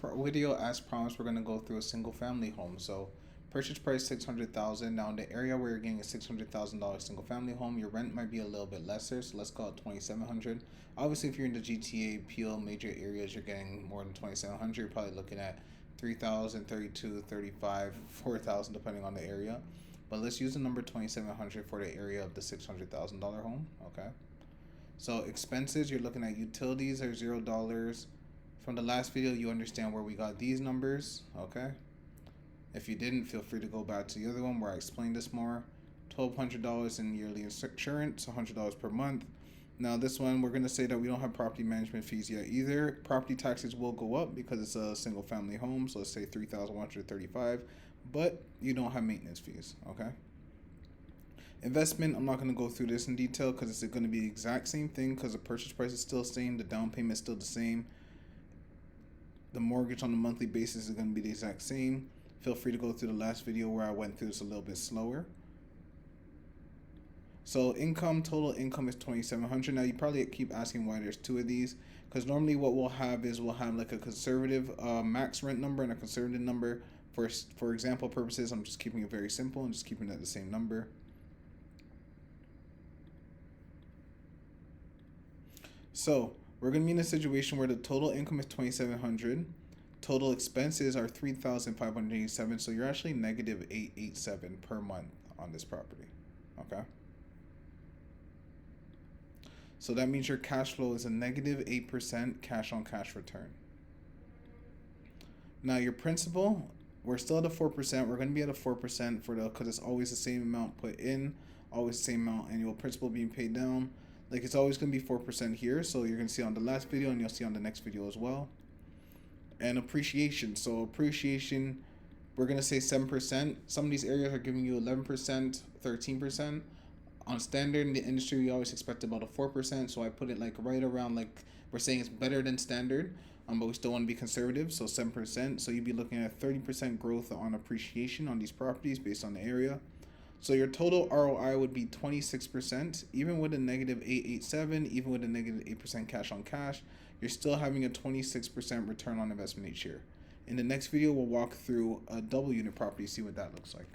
video, as promised, we're gonna go through a single family home. So, purchase price 600,000. Now, in the area where you're getting a $600,000 single family home, your rent might be a little bit lesser. So let's call it 2,700. Obviously, if you're in the GTA, Peel, major areas, you're getting more than 2,700. You're probably looking at 3,000, 32, 35, 4,000, depending on the area. But let's use the number 2,700 for the area of the $600,000 home. Okay. So expenses, you're looking at utilities are $0. From the last video, you understand where we got these numbers, okay? If you didn't, feel free to go back to the other one where I explained this more. $1,200 in yearly insurance, $100 per month. Now this one, we're gonna say that we don't have property management fees yet either. Property taxes will go up because it's a single family home, so let's say $3,135, but you don't have maintenance fees, okay? Investment, I'm not going to go through this in detail because it's going to be the exact same thing because the purchase price is still the same, the down payment is still the same, the mortgage on a monthly basis is going to be the exact same. Feel free to go through the last video where I went through this a little bit slower. So income, total income is 2,700. Now you probably keep asking why there's two of these, because normally what we'll have is we'll have like a conservative max rent number and a conservative number. For example purposes, I'm just keeping it very simple and just keeping it the same number. So we're going to be in a situation where the total income is 2,700, total expenses are 3,587. So you're actually negative 887 per month on this property. Okay. So that means your cash flow is a negative 8% cash on cash return. Now your principal, we're still at a 4%. We're going to be at a 4% because it's always the same amount put in, always the same amount annual principal being paid down. Like it's always going to be 4% here. So you're going to see on the last video and you'll see on the next video as well. And appreciation. So appreciation, we're going to say 7%. Some of these areas are giving you 11%, 13%. On standard in the industry, we always expect about a 4%. So I put it like right around, like we're saying it's better than standard, but we still want to be conservative. So 7%. So you'd be looking at 30% growth on appreciation on these properties based on the area. So your total ROI would be 26%, even with a negative 887, even with a negative 8% cash on cash, you're still having a 26% return on investment each year. In the next video, we'll walk through a double unit property, see what that looks like.